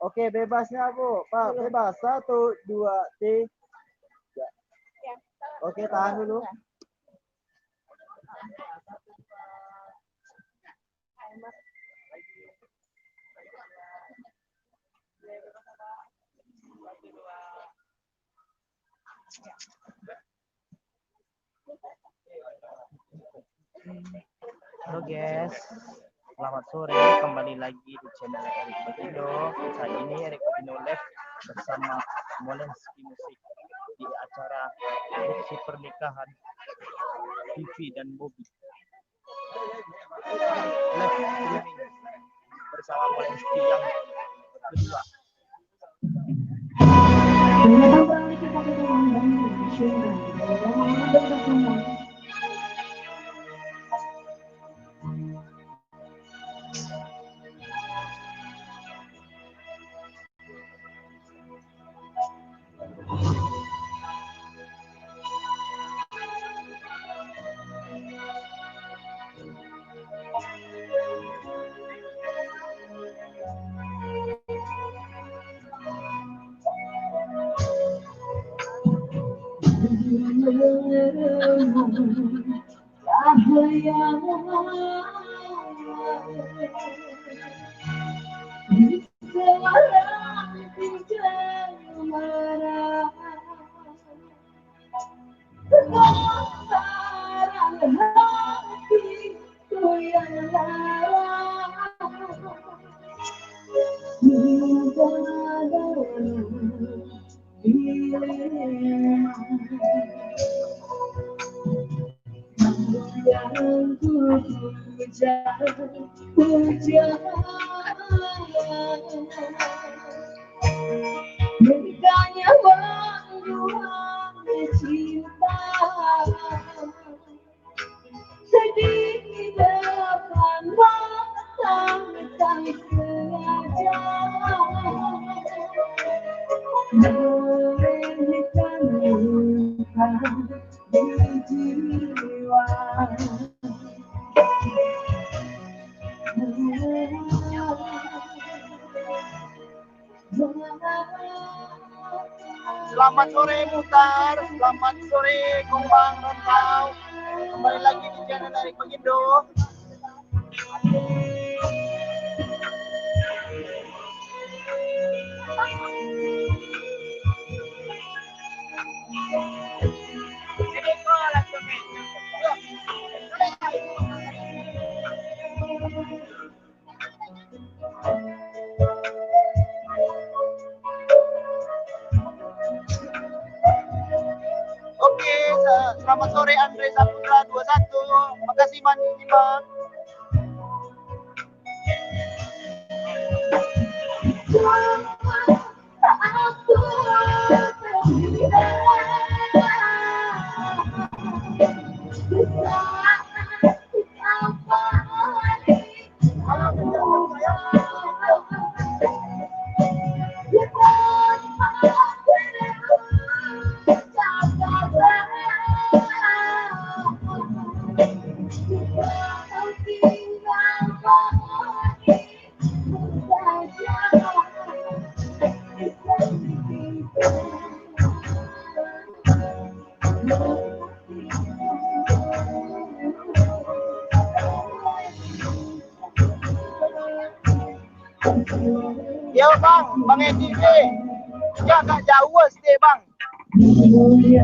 Oke, bebasnya Bu. Pak, bebas. 1, 2, 3. Oke, tahan dulu. Halo guys, selamat sore, kembali lagi di channel Erik Bagindo. Saat ini Erik Bagindo live bersama Molenski Musik di acara Bukti Pernikahan Vivi dan Bobby. Live streaming bersama Molenski yang kedua. Selamat sore Mutar, selamat sore Gombang Rantau. Kembali lagi di channel Erik Bagindo. Oke, selamat sore Andre Saputra 21. Makasih Bang Bima. Yo Bang Edi ya agak jauh sih Bang,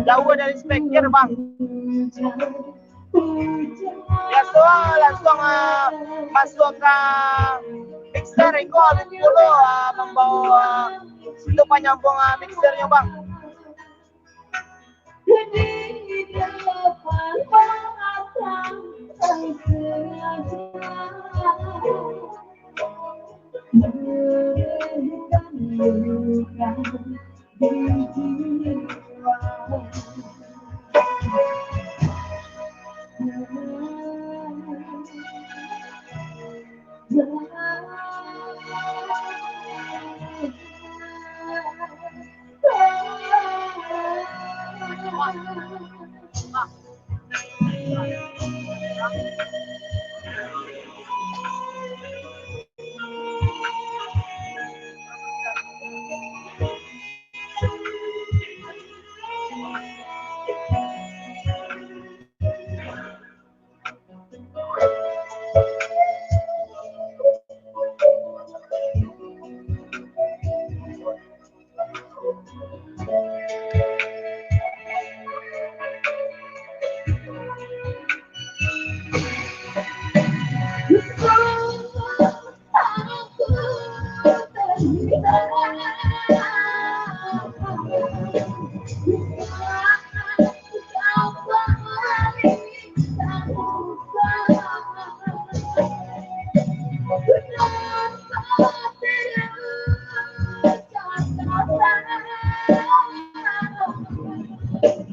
jauh dari speaker Bang. Ya so langsung masuk ke mixer record dulu, membawa itu penyambung mixernya Bang.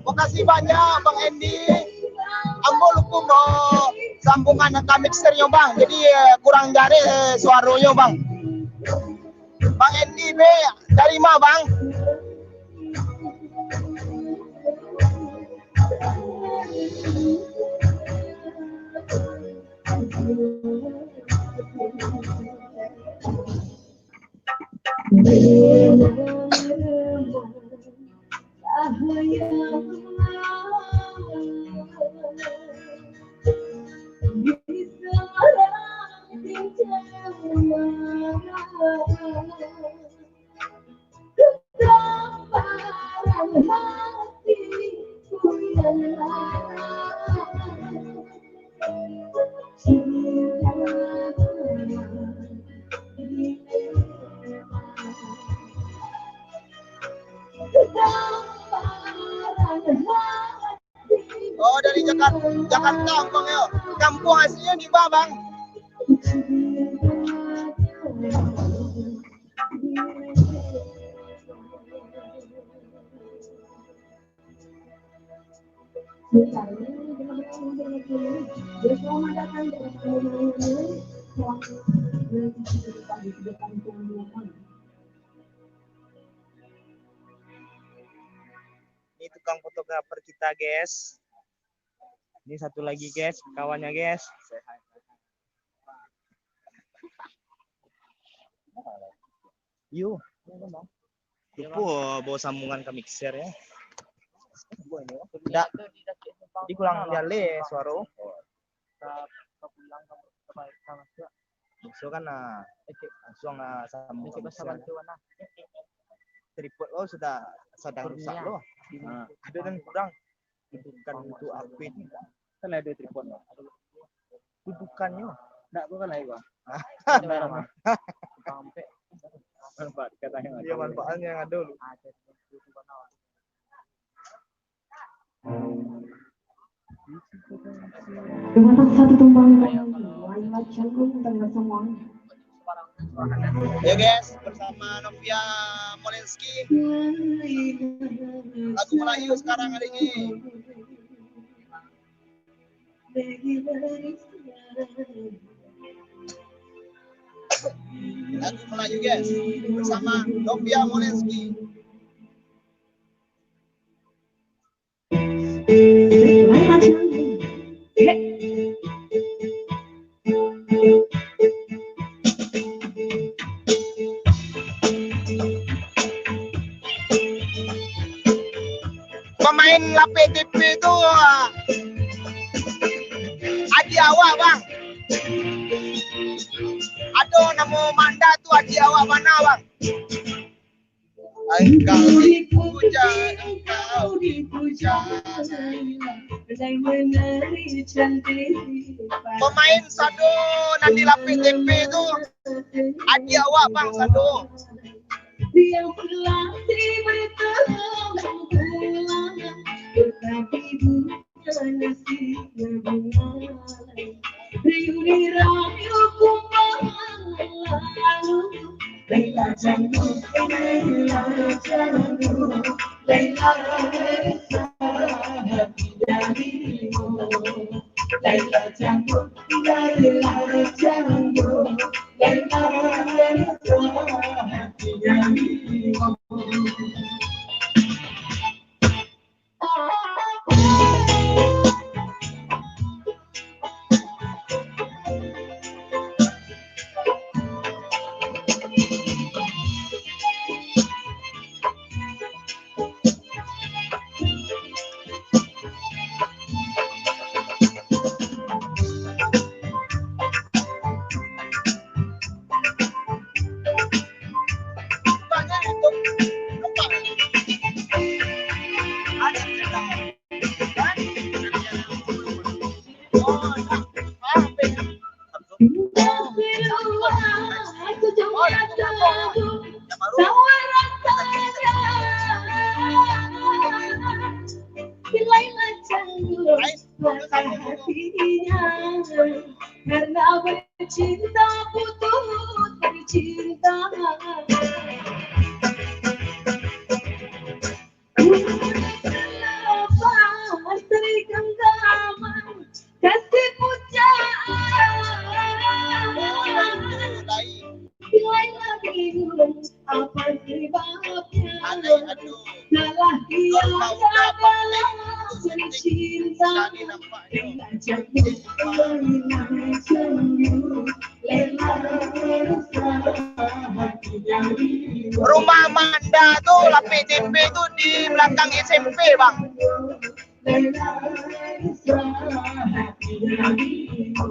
Makasih banyak Bang Endi. Ambo lupa mau sambungan ke mixernya Bang, jadi kurang jari suaranya Bang. Bang Endi be dari mana Bang? Oh dari Jakarta Bang ya. Kampung aslinya di mana Bang? Ini tukang fotografer kita guys. Ini satu lagi guys, kawannya guys. Yuk, bawa sambungan ke mixer ya. Tidak, jadi kurang jale suara. So kan langsung sambung ke mixer. tripod lo sudah sedang rusak lo. Nah, ada dan kurang dudukan untuk HP ini. Kan ada tripod lo. Dudukannya. Enggak bukan lagi bang. Sampai Manfaat katanya. Iya manfaatnya yang ada lu. Dengan satu tumbang Laila Canggung dan semuanya. Ya guys, bersama Novia Molenski. Lagu Melayu sekarang hari ini. Lagu Melayu guys, bersama Novia Molenski. Laila Canggung. Pemain LPTP itu adik awak bang. Ada nama Manda tu adik awak mana bang? Engkau dipuja, engkau dipuja. Pemain Sado nanti LPTP itu adik awak bang Sado. Dia berlatih bertahun pulang, tetapi bukan nasibnya bunga. Reuni rayu lalu, Laila Canggung, Laila Canggung, Laila hati darimu. Laila Canggung, Laila Canggung, Laila hati darimu. Banyak itu apa? Ada cerita. Kan? Oh, apa? Karena bercinta putus bercinta. Lepas dari genggaman kasih pujaan. Laila bingung apa sebabnya. Salah dia dalam mencinta. Laila Canggung, Laila Canggung, Laila hati darimu. Rumah Manda tuh LPTP tuh di belakang SMP bang. Laila hati darimu.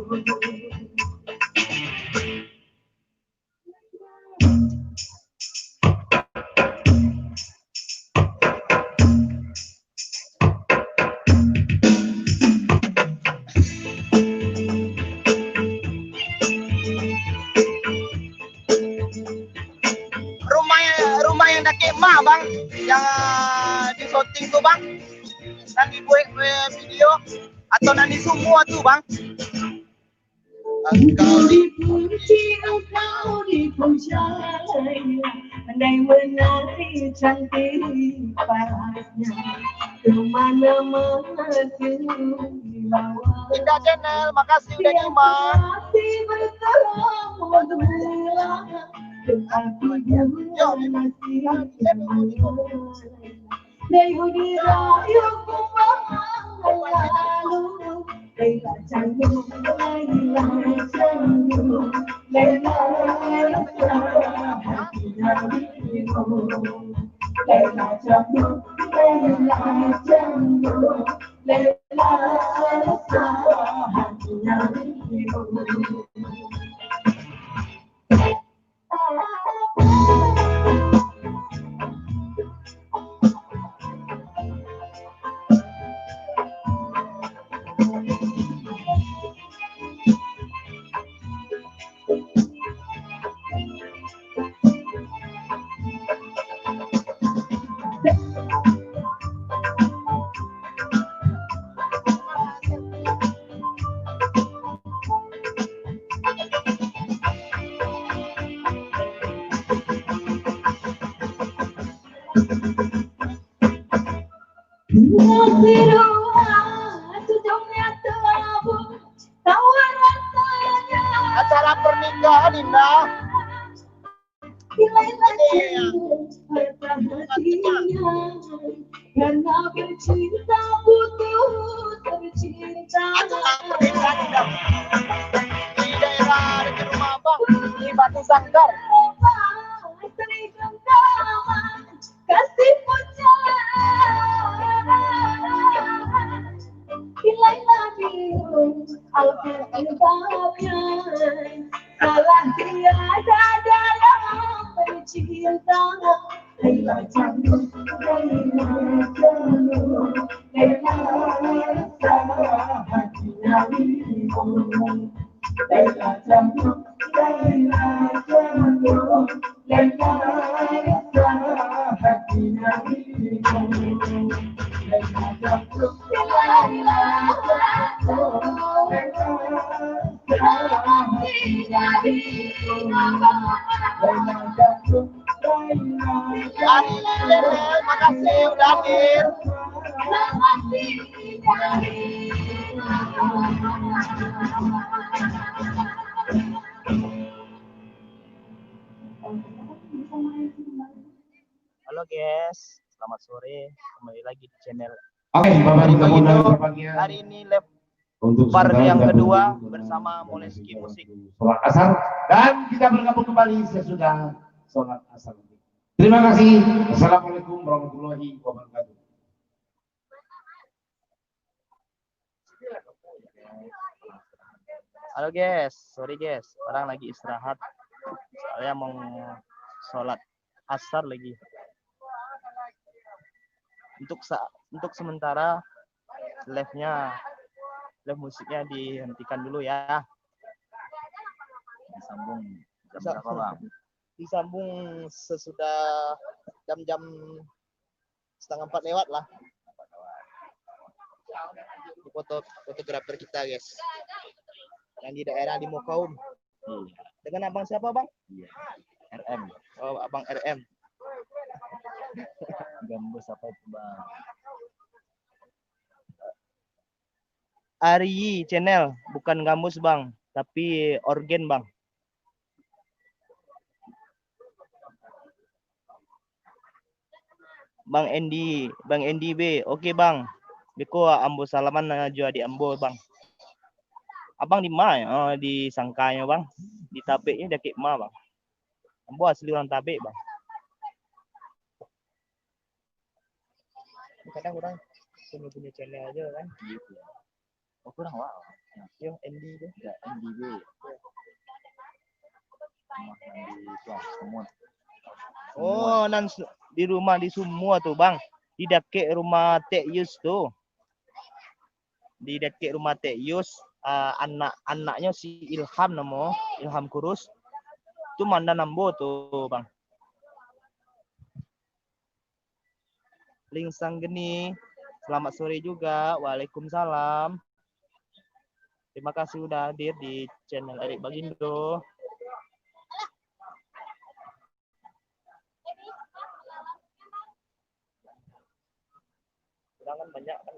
Rumah yang dah kemah bang, yang di shooting tuh bang, nanti buat video atau nanti semua tuh bang. Engkau dipuji, engkau dipuja, andai menari cantik parasnya, kemana-mana dibawa. Indah Channel, makasih udah nyimak. Masih bertemu berulang, tetapi bukan nasibnya. Reuni rayu lalu, Laila Canggung, Laila Canggung, Laila hati darimu. Laila Canggung, Laila Canggung, Laila hati darimu. Acara pernikahan indah. Karena bercinta butuh tercinta. Acara pernikahan indah di daerah dekat rumah abang di Batu Sangkar. Kasih puja Kilailah biru Alhamdulillahnya Salah tiada dalam bercinta Laila cantik Laila cantik Laila sama hatinya biru Laila cantik Laila cantik Laila sama hatinya biru Laila cantik Laila Hari ini makasih udah hadir. Halo guys, selamat sore. Kembali lagi di channel. Oke, Bapak Dika Muda Hari ini live untuk part sementara yang kita kedua bergabung bersama dengan Moleski Musik. sholat asar dan kita bergabung kembali sesudah sholat asar. Terima kasih. Assalamualaikum warahmatullahi wabarakatuh. Halo guys, sorry guys, orang lagi istirahat. Saya mau sholat asar lagi. Untuk sementara live musiknya dihentikan dulu ya. Disambung sesudah jam-jam setengah 4 lewat lah. Fotografer kita guys, yang di daerah di Mokaum. Dengan abang siapa bang? RM. Oh abang RM. Gambus apa itu bang? Ari channel, bukan gambus bang, tapi organ bang. Bang Endi B, oke bang. Beko ambo salaman najwa di ambo bang. Abang di mana? Oh, di Sangkanya bang. Di Tabeknya deket ma bang. Ambo asli orang Tabek bang. Kadang orang punya channel aja kan. Gitu. Oh kurang wow. Yo Endi tuh. Ya Endi B. Oh, nan di rumah di semua tuh bang, di dekat rumah Tek Yus tuh, di dekat rumah Tek Yus, anaknya si Ilham Ilham Kurus, tuh mandan nambo tuh bang. Lingsang geni, selamat sore juga, waalaikumsalam. Terima kasih udah hadir di channel Erik Bagindo. Kan banyak kan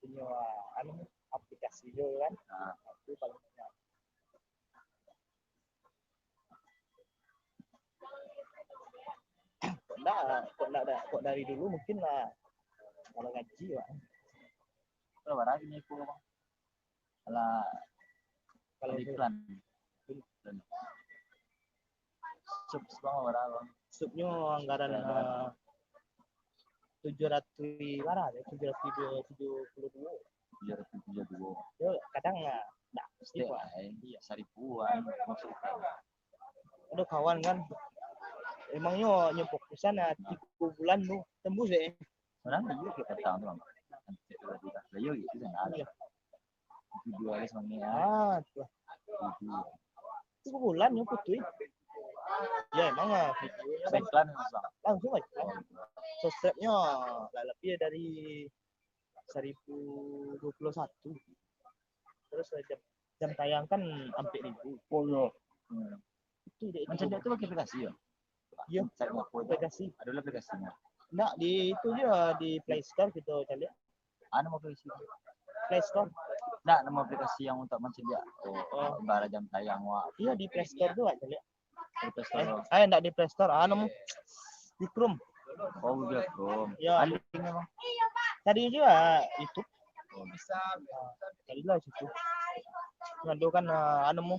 punya aplikasi juga kan, itu paling banyak. Kok dari dulu mungkin lah kalau gaji ya. Berapa lagi nih kok bang? Kalau iklan. Sub bang berapa? Subnya anggaran 700 berapa ya? 772. Yo kadang nggak pasti pak. Iya seribuan maksudnya. Aduh kawan kan. Emangnya fokusan 3 bulan tuh tembus ya? Sekarang juga kita tahu bang. Ayo gitu kan ada. Video aja semuanya. Tuh. 3 bulan ya putih. Ya emang videonya iklan langsung aja. Subscribe-nya lebih dari 1021. Terus jam tayang kan hampir 1000. Oh, itu dia. Macam itu pakai aplikasi ya? Iya, aplikasi. Ada aplikasinya. Enggak, di itu juga di Play Store gitu cari. Ada aplikasi. Play Store. Enggak, nama aplikasi yang untuk mencegah. Oh. Bara jam tayang wah. Iya di Play Store juga cari. Play Store. Enggak di Play Store, nemu di Chrome. Oh, Google Chrome. Ya. Ada linknya bang. Tadi juga YouTube. Oh, Bisa. Tadi lah situ. Ngadu kan nemu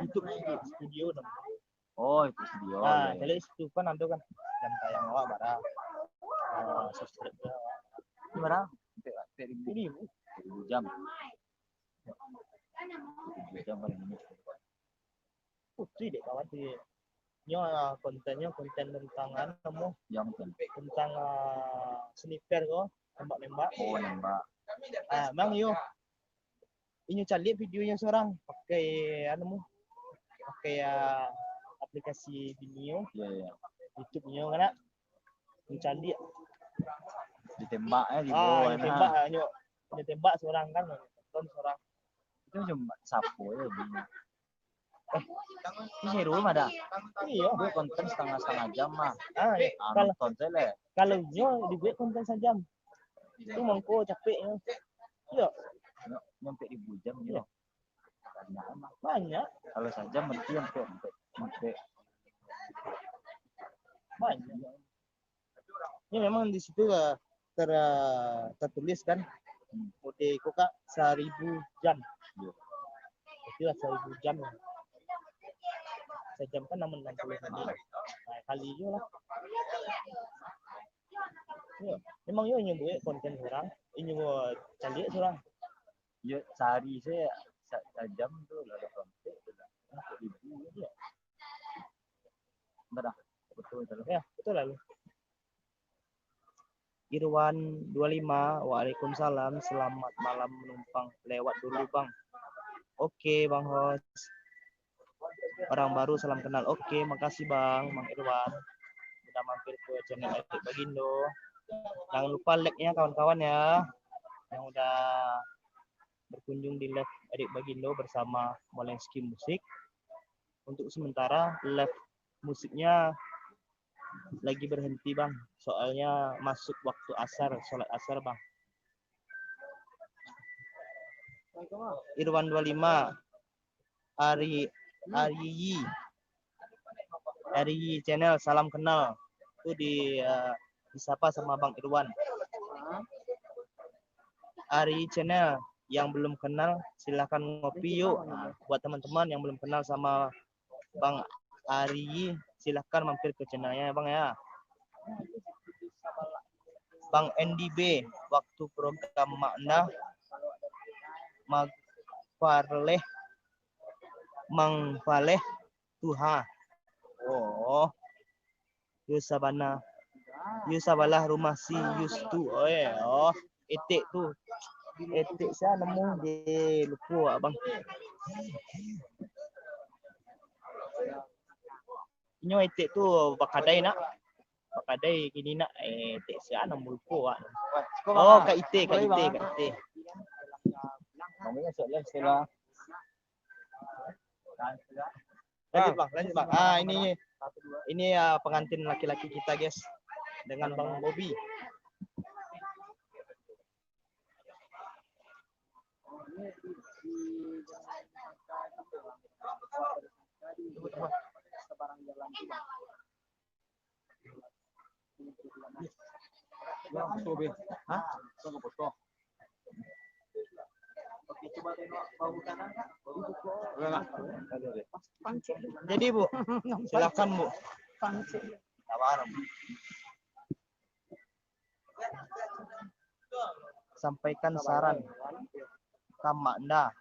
YouTube studio namanya. Oh, itu video. Nah, Ya. jadi itu kan ada kan jam tayang awak bara subscribe ya. Gimana? 1000 Ini jam. 1000 jam paling ini. putri deh kawan di kontennya konten tentang nemu Jam kan. tentang sniper kok nembak-nembak. Oh, nembak. Bang yo ini cari videonya seorang pakai pakai aplikasi Vimeo, Iya. YouTube-nya kan mencari Ditembak di bawah. tembak tembak seorang kan nonton seorang Itu cuma sapu ya bingung. Ini seru mah dah. iya Gue konten setengah jam mah. kalau Nonton saya kalau dibuat konten sejam itu mangko capeknya iya nyampe 1000 jam Iya. gitu. Banyak mah. banyak Kalau sajam berarti sampai banyak ya memang di situ tertulis kan mode koka 1000 jam Iya. itu 1000 jam sejam kan 60 menit kali juga lah ya, memang yo nyebut konten orang ini mau cari orang Ya sehari saya sejam tuh ada konten udah 1000 ya. Benar. Betul. ya betul lalu Irwan 25 Waalaikumsalam selamat malam menumpang lewat dulu bang. Oke bang host orang baru salam kenal. Oke makasih bang Irwan udah mampir ke channel Erik Bagindo. Jangan lupa like-nya kawan-kawan ya yang udah berkunjung di live Erik Bagindo bersama Molenski Musik. Untuk sementara live musiknya lagi berhenti bang, soalnya masuk waktu asar, sholat asar bang. Irwan 25 Ariyi channel salam kenal itu disapa sama Bang Irwan. Ariyi channel yang belum kenal silahkan ngopi yuk. Buat teman-teman yang belum kenal sama Bang Ariyi silahkan mampir ke channelnya bang ya. Bang NDB waktu program makna Mangfaleh Tuha. Oh Yusabalah rumah si Yustu. Oh etik tuh etik saya nemu di lupa bang. Inyo etik tu bakadai gini nak etik sia nemu lupa. Oh kak ite. Namanya soalnya setelah Lanjut bang. Ini pengantin laki-laki kita guys dengan Bang Bobby. Jadi Bu, silakan Bu. Sampaikan saran. Kamakna.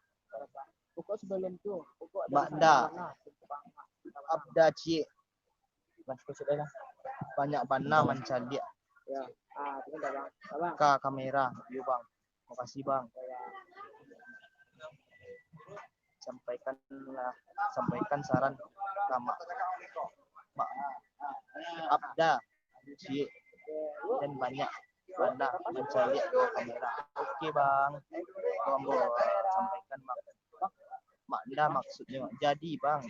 Makna. Abdaci. Banyak bana mencari. Ka kamera, yuk bang. Makasih bang. Sampaikan saran sama Abda Ci dan banyak bana mencari kamera. Oke bang. Tolong sampaikan bang. Makna maksudnya jadi bang.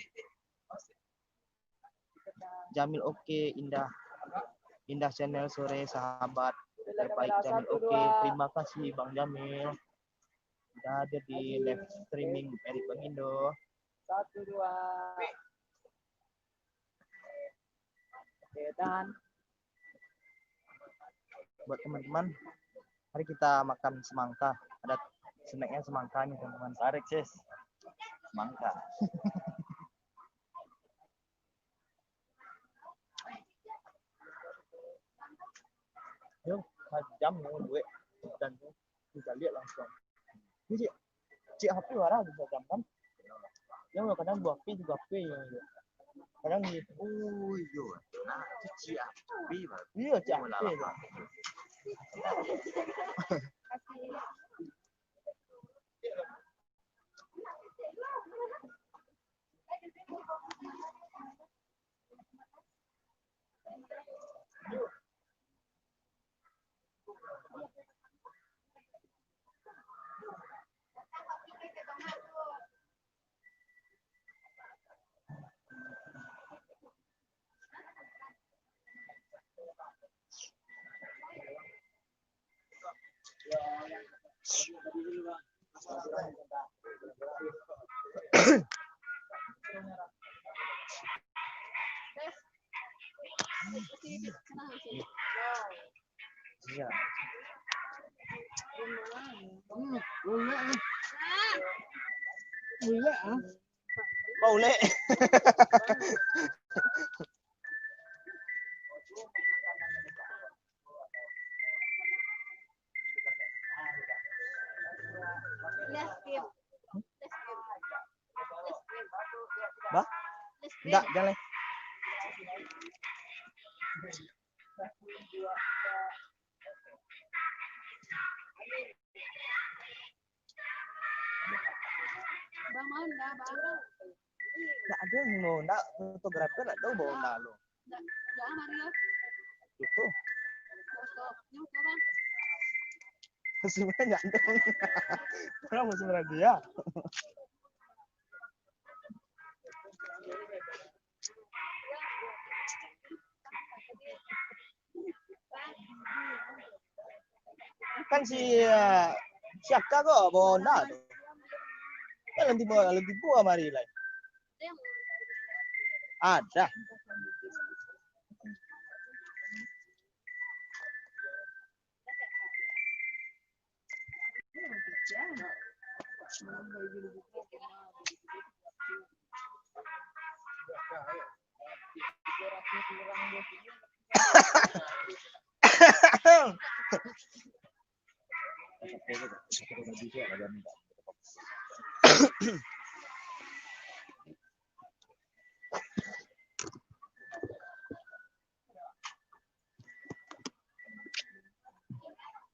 Jamil oke indah. Indah Channel sore sahabat terbaik Jamil. Oke, terima kasih Bang Jamil udah hadir di live streaming Erik Bagindo. 1 2. Oke, dan buat teman-teman, mari kita makan semangka. Ada snacknya semangka nih teman-teman. Tarik sis. Semangka. Yuk, jam gue dan bisa lihat langsung. Ini cik HP warna bisa jam kan? Yang kadang buah pi juga pi yang kadang gitu. Oh iya. Nah, cuci api baru. Iya cik HP. Iya. Boleh. Bah? Enggak, jangan. Enggak ada yang mau, enggak fotografer enggak tahu bawa enggak lo. Itu. Sebenarnya enggak ada. Orang mau sebenarnya dia. Kan si Aka kok bawa enggak tuh. Ya lebih buah mari lah. Ada.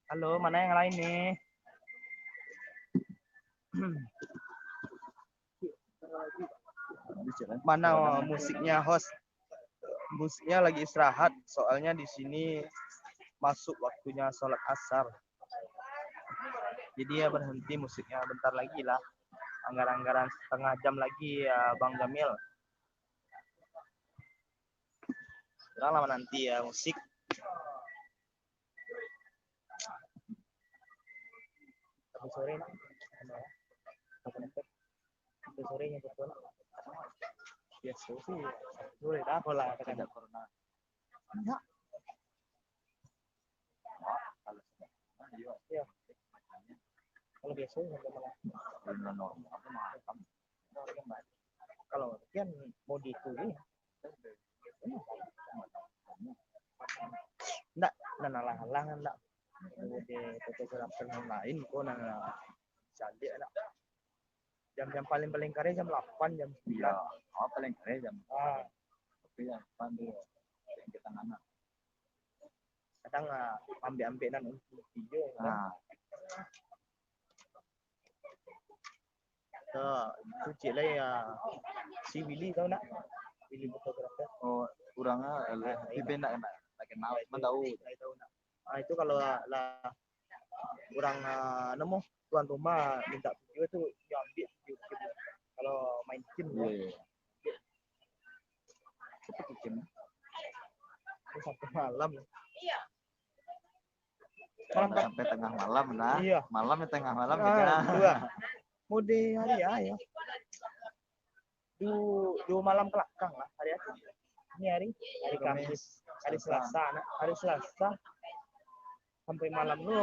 Halo, mana yang lain nih? Mana musiknya host? Musiknya lagi istirahat, soalnya di sini masuk waktunya sholat asar. Jadi ya berhenti musiknya bentar lagi lah. Anggaran-anggaran setengah jam lagi ya Bang Jamil. Kurang lama nanti ya musik. Tapi sore nak. Tapi sorenya betul. Biasa sih. Sore dah pola ada corona. Enggak. Ya. Kalau biasa kalau kan mau ditulis enggak halang-halangan enggak di fotografer yang lain kok cantik enggak jam paling kare jam 8 jam 9 paling keren jam tapi yang pandu yang kita anak kadang ambil-ambilan untuk video itu cilai ya si Willy tahu nak Willy fotografer kurangnya lebih enak kenal tahu itu kalau lah kurang nemu tuan rumah minta video itu diambil video kalau main game seperti game Sampai malam. Sampai tengah malam nah. Iya. Malam ya tengah malam Ah, ya. dua. Mode hari ya. Dua malam kelakang lah hari itu. Ini hari Kamis, hari Selasa, nak. Hari Selasa sampai malam lu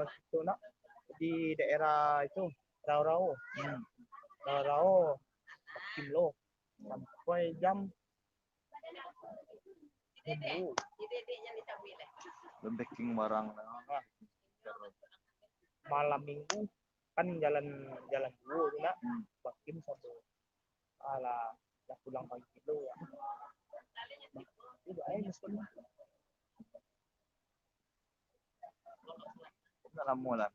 itu nak di daerah itu Rau-Rau. Rau-Rau kilo sampai jam 10. Belum packing barang nah. Malam minggu kan jalan dulu tu nak bakin sampai ala dah pulang pagi dulu ya. Itu aja mesti Nggak lama lah.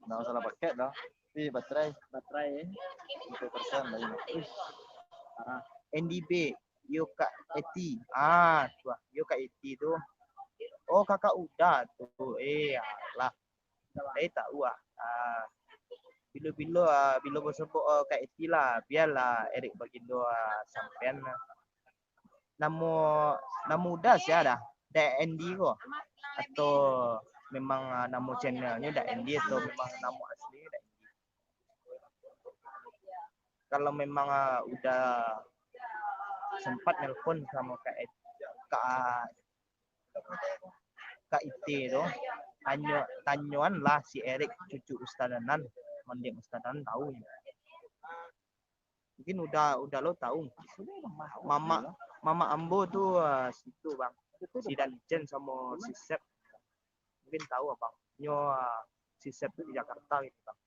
Nggak usah lah pakai dah. Tapi baterai 100% lah ini. NDB Yoka Eti. Tu Yoka Eti tu. Oh, kakak udah tu. Lah. Saya tahu bila bersebut Kak Eti lah, biarlah Eric Bagindo sampean. Nama udah sih ada. Dak Andy kok. Atau memang nama channelnya Dak Andy atau memang nama asli Dak Andy. Kalau memang udah sempat nelpon sama Kak Iti tu, tanyuan lah si Eric cucu Ustadanan, mandiang Ustadanan tahu. Mungkin udah lo tahu. Mama Ambo tu situ bang, si Danjen sama si Sep, mungkin tahu bang. Nyo si Sep tu di Jakarta gitu bang.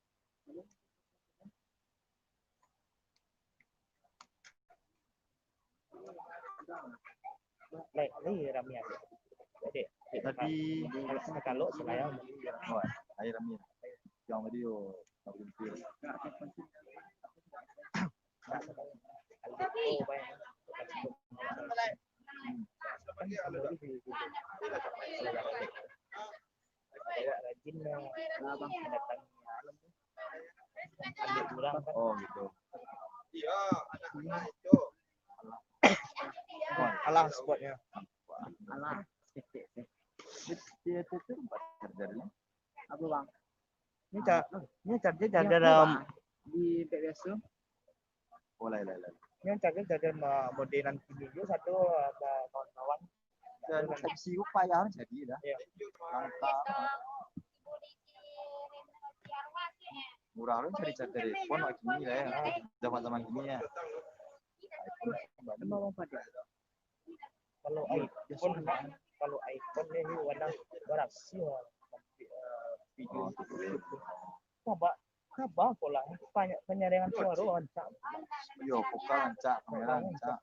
Ini Ramia. Tapi kalau saya air Ramia. Yang video rajin oh gitu. Iya, anak itu. Alah spotnya. Alah. Dia itu tempat kerjanya. Apa bang? Ini charger di PBS tuh. Oh lah. Ini charger modelan tinggi juga satu ada kawan-kawan. Dan MC gua payah jadi dah. Iya. Murah lu cari telepon kayak gini lah ya. Zaman-zaman gini ya. Kalau iPhone ini warna berasi video Kaba pola penyaringan suara lancak. Yo, vokal lancak, kamera lancak.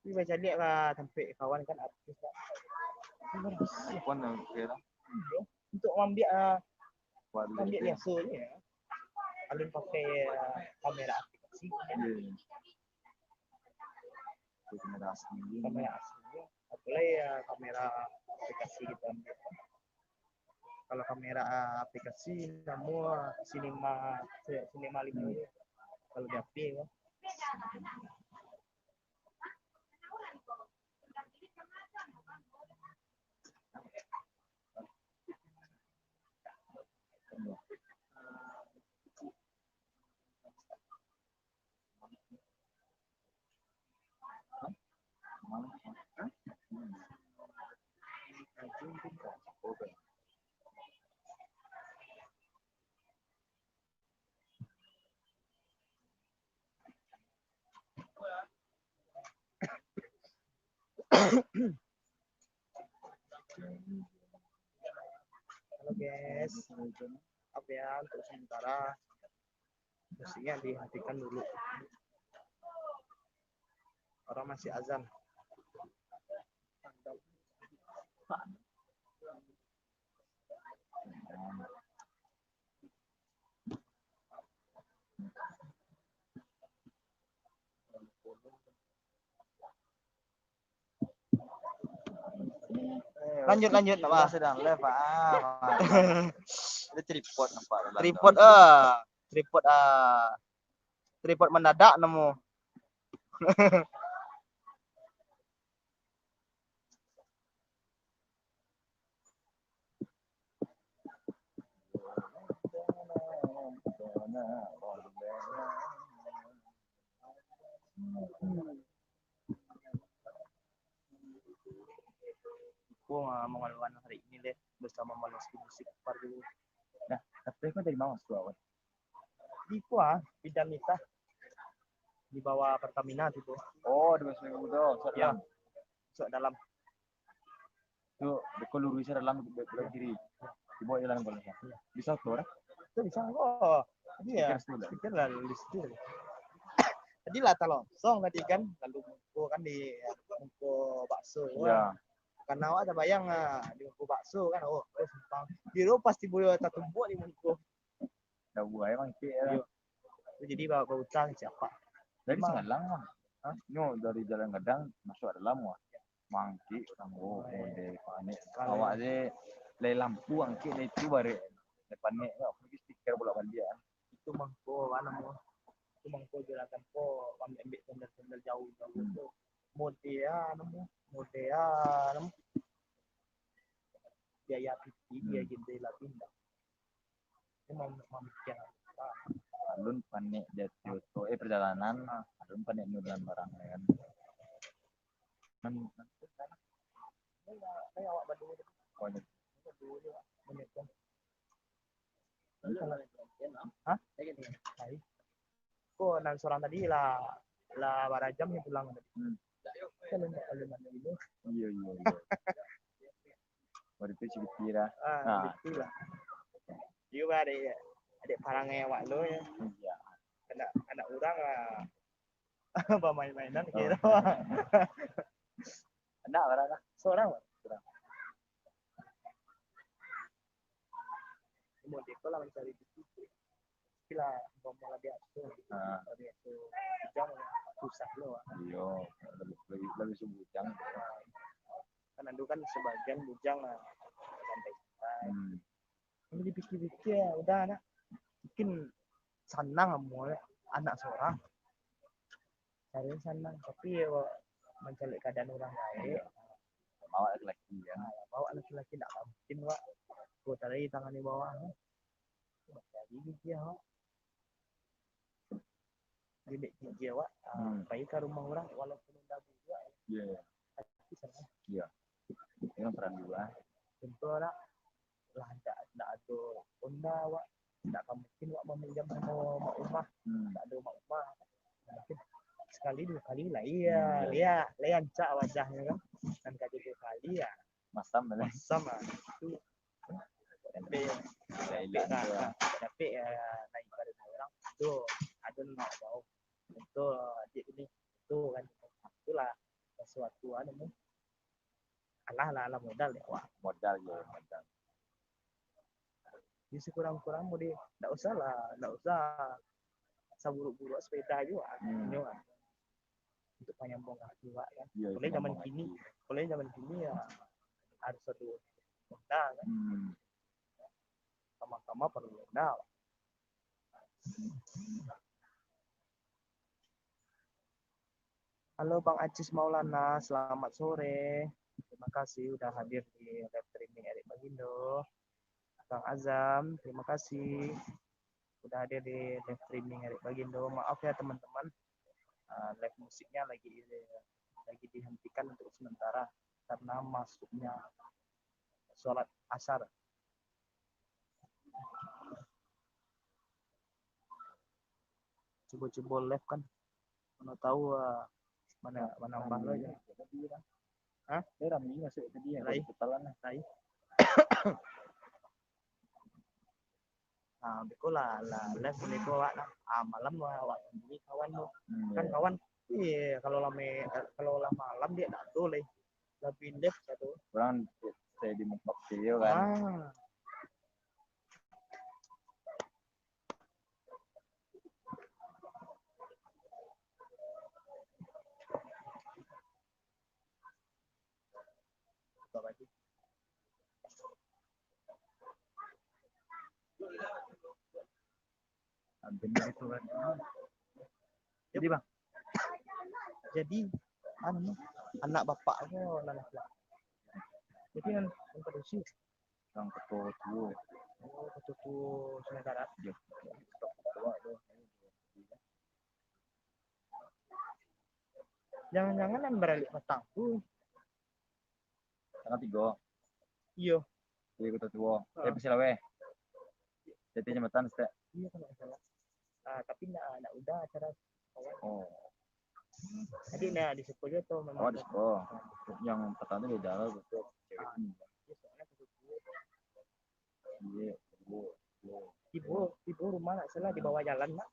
Ini baca lihat lah sampai kawan kan artis tak. Pun oke lah. Untuk ambil biasa ni ya. Alun pakai kamera aplikasi. Kamera asli. Kamera asli. Apalagi kamera aplikasi kita ambil. Kalau kamera aplikasi nama Cinema 5 kalau di HP ya. Halo guys, apa ya untuk sementara musiknya dihentikan dulu. Orang masih azan. Lanjut apa? Sedang live Ada tripod nampak. Tripod mendadak nemu. Aku mau ngelawan hari ini deh bersama Moleski Musik baru. Nah, tapi kau dari mana tuh awal? Di bidang kita di bawah Pertamina gitu. Oh, di Masuk Udo, Ya, masuk dalam. Itu dekol lurusnya dalam belok kiri. Di bawah jalan boleh. Bisa tuh, orang? Itu bisa kok. Iya. Pikir lah lulus itu. Tadi lah talosong tadi kan, lalu mungko kan di mungko bakso. Iya. Karena awak ada bayang di mungko bakso kan, oh simpang. Diro pasti boleh tak tumbuk di mungko. Dah buah emang ya. Jadi bawa ke utang siapa? Dari Singalang mah. Nyo dari Jalan Gadang masuk dalam mah. Mangki kamu dari panik. Awak deh lay lampu angki itu bare depannya ya pergi stiker bola dia. Itu mangko mana mau? Itu mangko jelakan po ambil sendal jauh itu. Modea nemu. Biaya pipi dia gitu lah pindah. Itu mau mikir apa? Alun panik jatuh perjalanan alun panik nulan barang kan. Kayak awak Bandung itu. Banyak. Hah? Baik. Kok nan seorang tadi lah barajam yang pulang tadi. Iya. Baru itu sedikit lah. Nah, Itulah. Juga ada parangnya awak lo ya. iya. Anak orang lah. Pemain-mainan kira. Ada berapa? Seorang. Mau dekol lah mencari itu. Kila mau dia tu. Dia tu jangan susah lo. Iya, lebih sebujang. Kan andu kan sebagian bujang santai. Ini dipikir-pikir ya udah anak. Mungkin senang mau anak seorang. Cari senang tapi ya mencari keadaan orang lain. Bawa laki-laki ya. Bawa laki-laki tak mungkin Wak. Gua tarik tangan di bawah. Jadi dia Wak. Dia Wak. Pergi ke rumah orang walaupun udah berdua. Iya. Iya. Ini peran dua. Tentu lah tak ada onda Wak. Tak mungkin Wak meminjam sama mak rumah. Tak ada mak rumah. Mungkin sekali dua kali lah iya leancak wajahnya kan dan kali dua kali ya masam lah itu tapi naik pada orang itu ada nak bau itu dia ini itu kan itulah sesuatu anu alah modal ya Wak. Modal Jadi kurang-kurang mau enggak usah saburu-buru sepeda juga untuk penyambung jiwa kan. Boleh zaman kini ya harus satu modal kan. Sama-sama perlu modal. Halo Bang Acis Maulana, selamat sore. Terima kasih udah hadir di live streaming Erik Bagindo. Bang Azam, terima kasih udah hadir di live streaming Erik Bagindo. Maaf ya teman-teman. Live musiknya lagi dihentikan untuk sementara karena masuknya sholat asar. Coba live kan, mana tahu mana nambah lagi. Hah? Ramai masuk tadi ya. Ketalan. Nah, betul lah live meniko malam awak ini kawan lo kan kawan kalau lama malam dia tak boleh lebih live satu Orang saya di muka video kan. Benar itu kan. Jadi anak bapak aku anak. Jadi kan produksi Yang ketua ketua sementara. Bawa tuh. Jangan-jangan yang beralik matang tuh. Tanggal 3. Iya. Di Kota Tua. Ah. Pasti lawe. Jadi jembatan setiap. Iya kalau nggak salah. Tapi nggak udah acara awal. Oh. Jadi nah di situ aja tuh Oh, memang. di sekolah. Yang pertama beda lah betul. Iya, soalnya Iya, ibu rumah nggak salah di bawah jalan mak.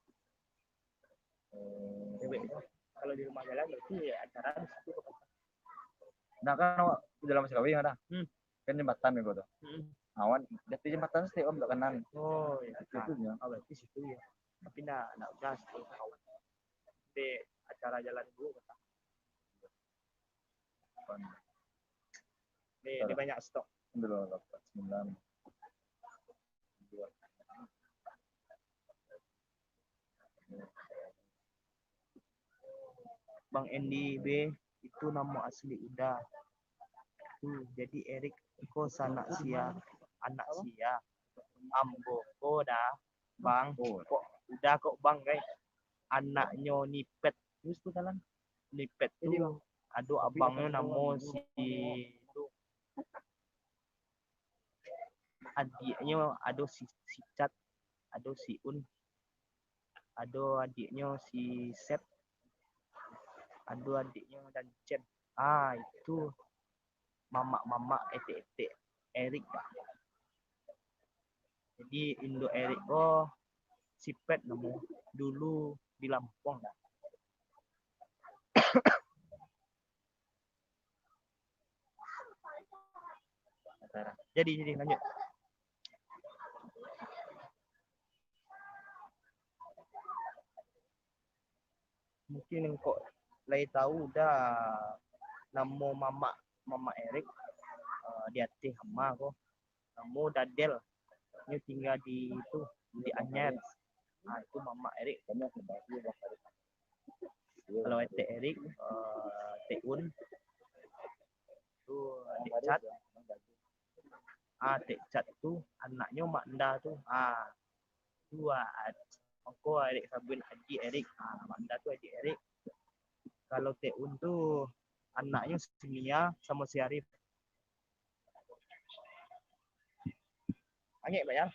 Cewek itu. Kalau di rumah jalan berarti acara di situ. Nah kan awak di dalam masih kawin ada. Kan jembatan nih tuh. Awan dari jembatan sih om belok kanan. Oh iya. Itu nya. Berarti situ ya. Tapi nggak udah situ. Di acara jalan dulu kata. Di banyak stok. Dulu 9. Bang Endi B itu nama asli udah. Jadi Erik ko sanak sia anak sia ambo ko dah bang kok udah kok bang guys anaknya nipet terus tuh jalan nipet tuh aduh abangnya namo si itu adiknya aduh si Cat aduh si Un aduh adiknya si Sep aduh adiknya dan Cem itu mama ete Erik Pak. Jadi Indo Erik si Pet nemu dulu di Lampung dah. Jadi lanjut. Mungkin kok lagi tahu udah namo mama Erik di hati hama kok namo Dadel ini tinggal di itu di Anyer itu mama Erik kalau ete Erik Teun itu adik Cat adik Cat tuh anaknya Mak Nda tuh dua aku adik Sabun Haji Erik Mak Nda tuh adik Erik kalau Teun tuh anaknya Simia sama si Arif. Angin bayar.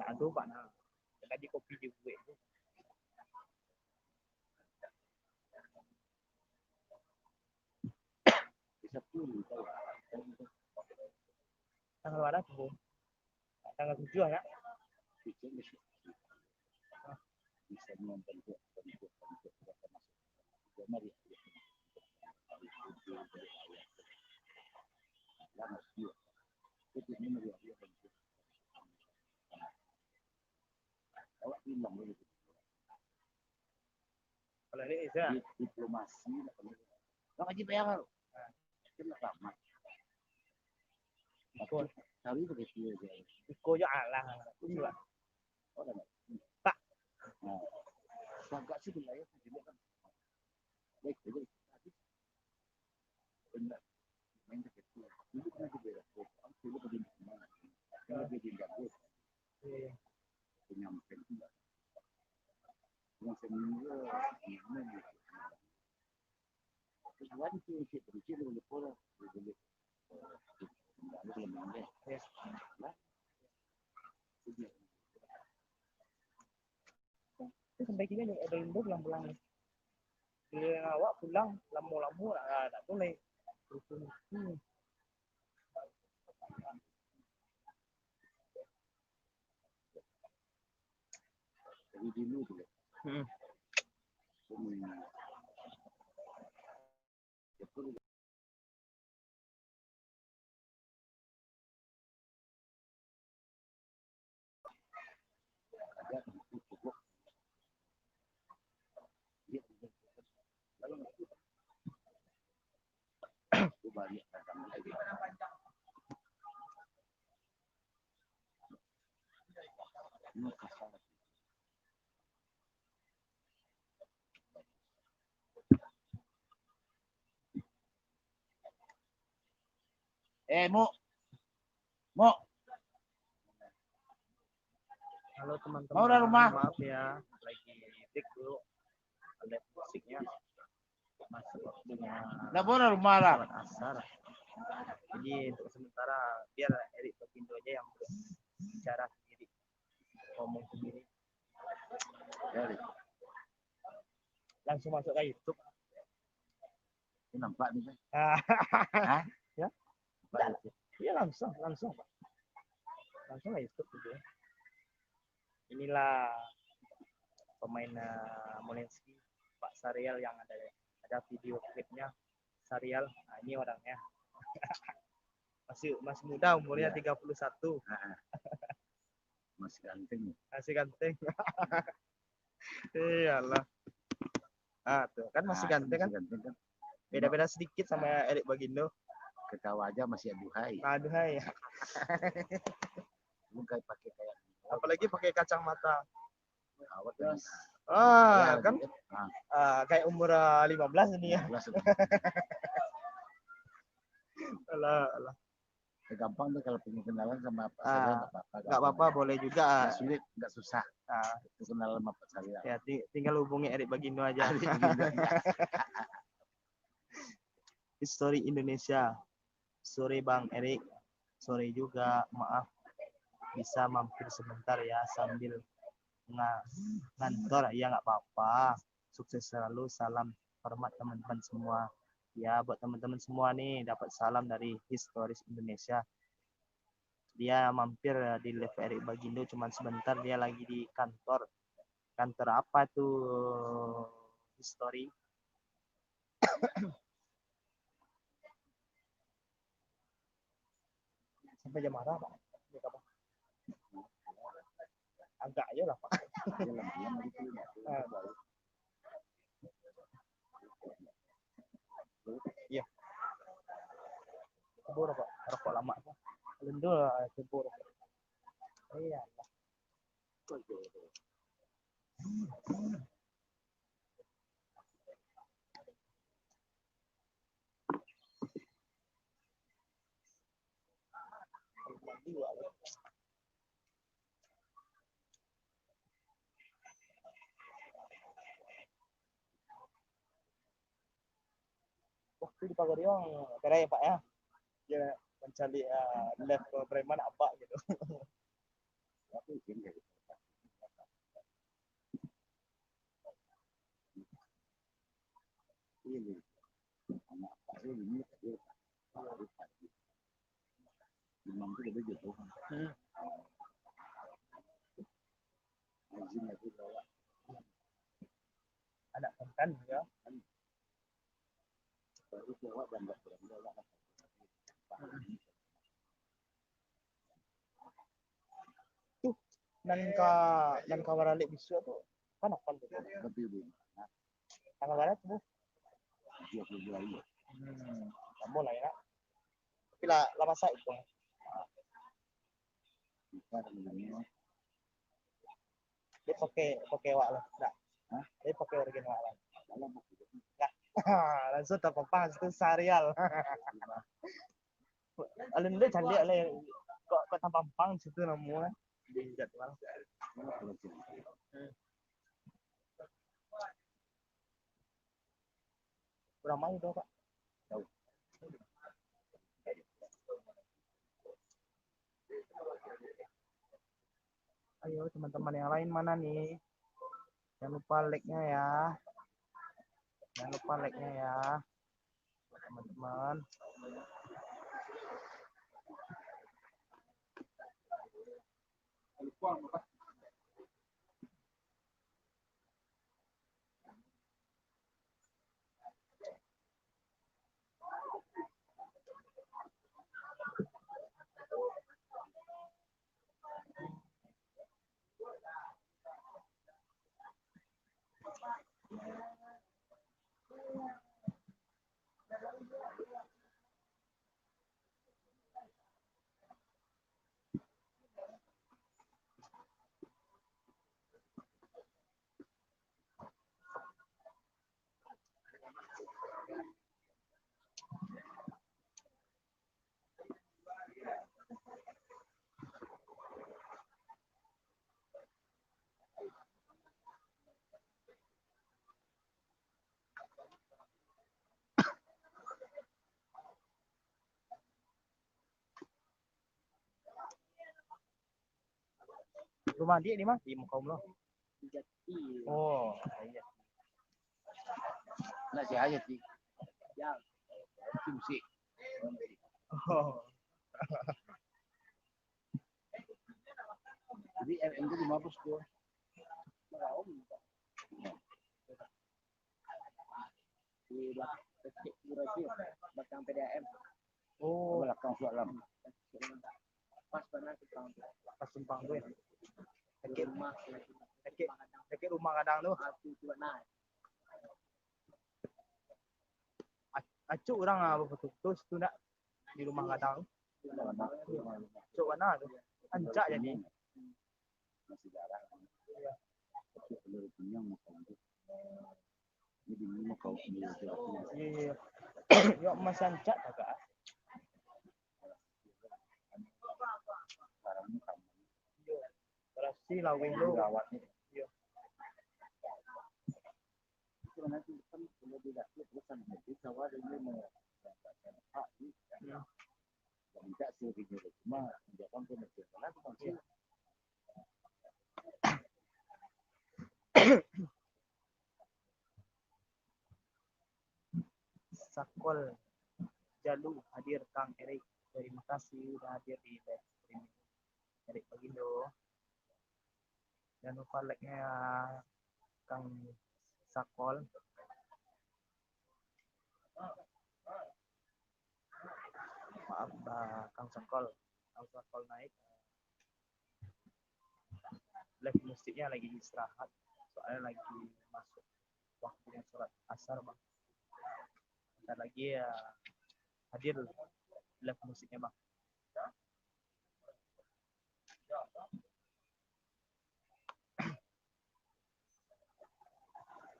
Nah, tuh Pak nah. Tadi kopi di gue itu. Bisa dulu tanggal berapa tuh? Tanggal 7 ya? Bisa nonton tuh. Kalau ini bisa diplomasi, lo ngaji bayar kan lama. Iko, tahu begitu aja. Iko ya Allah, udah. Pak, agak sih wilayah juga kan. Baik, jadi benar. Main begitu. Dulu kan juga ya. Dulu begini mana? Kalau begini jago. Penyampaian juga. Yang seminggu ini. Terus lagi tuh si berisi dulu pola. Dulu. Sampai kini ada limbo pulang-pulang. Bila awak pulang lamu-lamu tak boleh. Jadi dulu tu. Mo. Halo teman-teman, Mau udah rumah? maaf ya, lagi tik dulu, live musiknya masuk waktunya Nggak boleh rumah lah. sholat asar. Jadi untuk sementara biar Erik Bagindo aja yang bicara sendiri, ngomong sendiri. Erik, Langsung masuk ke YouTube. ini nampak nih. Ah, Hah? ya, Nampak itu. iya langsung ke YouTube gitu. Inilah pemain Molenski, Pak Sarial yang ada video klipnya. Sarial, nah, ini orangnya masih muda, umurnya 31, Nah, masih ganteng. masih ganteng. Iyalah, tuh kan masih ganteng kan, Ganteng kan. beda-beda sedikit sama Erik Bagindo. Ketawa aja masih aduhai. Aduh hai, Lu kayak pakai kayak apalagi pakai kacamata. awet kan. Kan kayak umur 15 ini ya. Alah. Gampang tuh kalau punya kenalan sama Pak Ah, Surya nggak apa-apa. Nggak apa-apa, boleh juga. Nggak sulit, nggak susah. Itu kenalan sama Pak Surya. Ya, tinggal hubungi Erik Bagindo aja. Histori Indonesia. Sore Bang Erik. Sore juga, maaf. Bisa mampir sebentar ya sambil ngantor. Ya nggak apa-apa. Sukses selalu. Salam hormat teman-teman semua. Ya, buat teman-teman semua nih dapat salam dari Historis Indonesia. Dia mampir di live Erik Bagindo cuman sebentar, dia lagi di kantor. Kantor apa tuh, History? Sampai jam berapa, Pak? Agak aja lah, Pak. Iya. Kebur, Pak. Rokok lama, Pak. Lendul kebur. Iya. Waktu di Pagariong, kira ya Pak ya, dia mencari live ke preman apa gitu. Anak konten ya. Tuh, dan kawaralik bisu tuh kan apa tuh? Tanggal berapa tuh? Kamu lah ya. Tapi lah lama saya itu. Dia pakai wak lah, enggak? Dia pakai original wak lah. Langsung terpampang itu Sarial. Alun dia cantik lah, kok terpampang situ namanya di jadwal. Berapa itu Pak? Ayo teman-teman yang lain mana nih? Jangan lupa like-nya ya. Jangan lupa like-nya ya. Teman-teman. Rumah dia di mana? Di Mukaum lo. Oh, iya. Nak si aja sih. Ya. Musik. Oh. Jadi RM itu di Mabes tuh. Di belakang PDAM. Oh, Belakang Sualam. pas benar pas simpang tuh ya. Dekat rumah kadang tuh. Acuk orang apa betul tuh enggak di rumah kadang. Acuk mana tuh? Ancak jadi. Masih darah. Tapi peluru punya mau jadi mau kau Iya, iya. Yuk Mas Ancak agak. Berarti lawing lu rawatnya. Iya. Itu nanti kan kalau tidak bukan jadi sawah ini mau tidak sih di rumah jangan pun nanti Sakol Jalu hadir Kang Erik. Terima kasih udah hadir di live stream Erik Bagindo. Jangan lupa like-nya Kang Sakol. Maaf Kang Sakol. Kang Sakol naik. Live musiknya lagi istirahat. Soalnya lagi masuk waktunya sholat asar bang. Bentar lagi ya hadir live musiknya bang.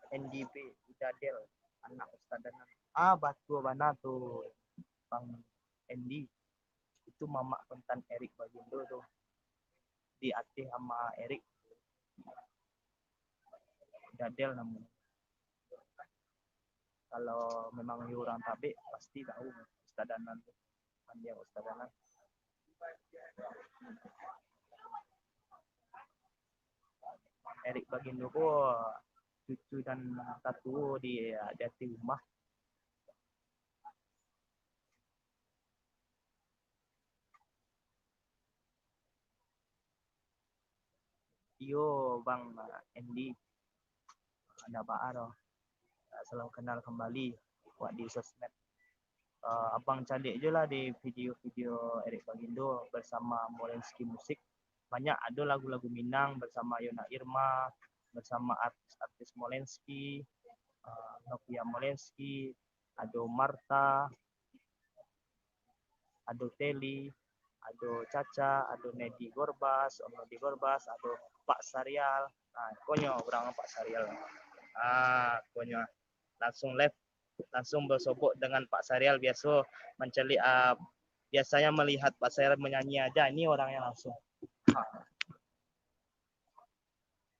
NDP Udadel anak Ustaz Danan. Batu mana tuh Bang Endi itu mama kontan Erik Bagindo tuh diatih sama Erik Udadel namanya. Kalau memang orang tabe pasti tahu Ustaz Danan tuh kan dia Ustaz Danan. Erik Bagindo kok cucu dan tatu di rumah. Yo Bang Endi ada Pak selalu kenal kembali buat di sosmed. Abang cadik je lah di video-video Erik Bagindo bersama Molenski Musik. Banyak ada lagu-lagu Minang bersama Yona Irma, bersama artis-artis Molenski, Novia Molenski, ada Marta, ada Teli, ada Caca, ada Nedi Gorbas, ada Pak Sarial. Nah, konyo orang Pak Sarial. Konyo langsung live, langsung bersobok dengan Pak Sarial biasa menceli biasanya melihat Pak Sarial menyanyi aja, ini orangnya langsung.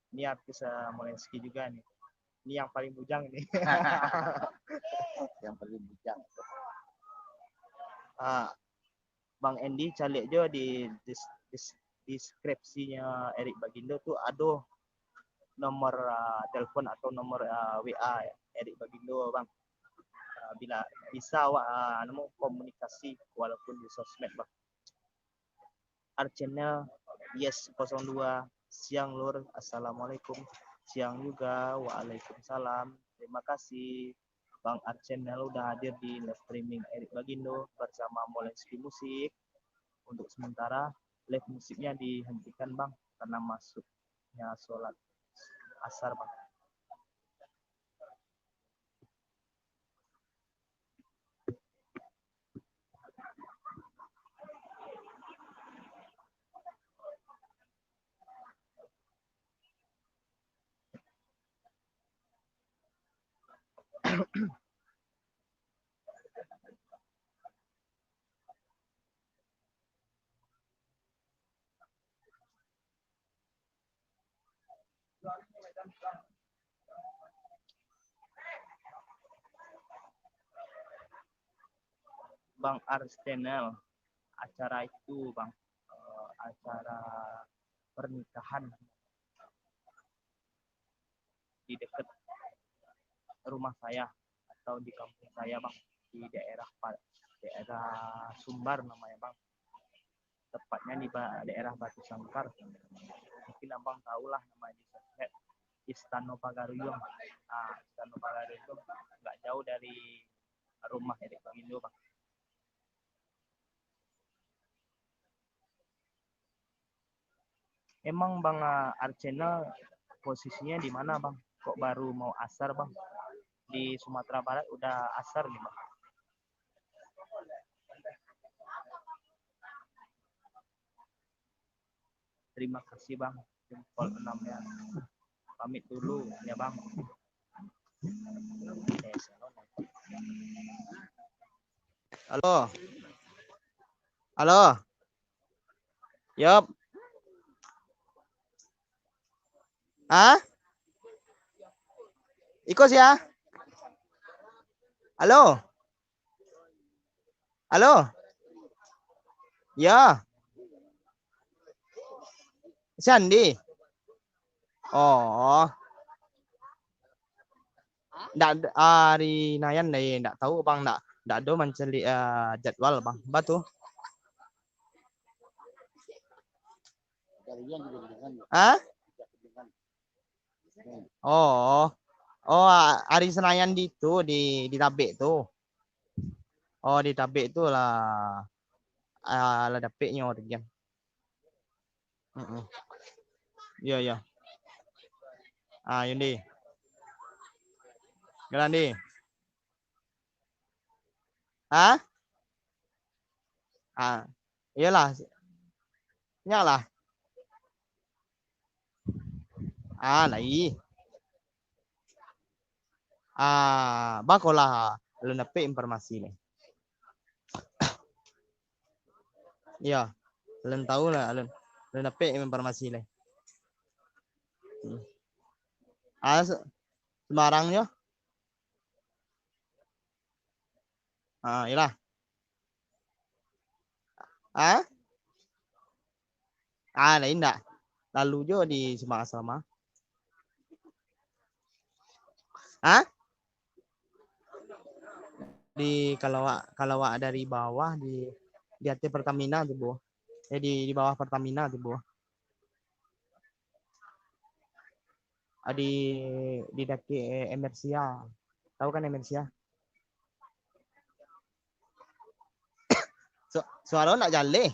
Ini artis Molenski juga nih. Ini yang paling bujang nih. yang paling bijak. Bang Endi calik aja di deskripsinya Erik Bagindo tuh ada nomor telepon atau nomor WA Erik Bagindo bang. Bila bisa komunikasi walaupun di sosmed bang. Channel yes 02 siang lur, assalamualaikum. Siang juga, waalaikumsalam. Terima kasih Bang Channel udah hadir di live streaming Erik Bagindo bersama Molenski Musik. Untuk sementara live musiknya dihentikan bang karena masuknya sholat asar bang. Bang Arsenal acara itu bang, acara pernikahan di dekat rumah saya atau di kampung saya bang, di daerah Sumbar namanya bang, tepatnya di daerah Batu Sangkar. Mungkin abang tahu lah namanya di sosmed, Istana Pagaruyung. Nah, Istana Pagaruyung itu nggak jauh dari rumah Erik Bagindo bang. Emang bang Arsenal posisinya di mana bang? Kok baru mau asar bang? Di Sumatera Barat udah asar nih bang. Terima kasih bang, jempol 6 ya. Pamit dulu ya bang. Halo. Halo. Yup. Hah? Ikut ya? Halo. Halo. Ya. Sandi. Oh. Nggak hari Nayan nih, nggak tahu bang, nggak ada mencari jadwal bang. Batu. Hah? Oh. Oh, hari Senayan di itu di Tabek tuh. Oh, di Tabek itu lah. Lah dapetnya orang. Iya, iya. Yundi. Galandi. Hah? Iyalah. Nyalah. Lai. Bakolah lu dapet informasi nih. Iya. Lu tahu lah, lu dapet informasi nih. Semarangnya. Iyalah. Lain enggak. Lalu juga di Semarang sama. Kalau dari bawah di atas Pertamina tuh, Bu. Di bawah Pertamina tuh, Bu. Di daki Emersia. Tahu kan Emersia? Suara nak jalan.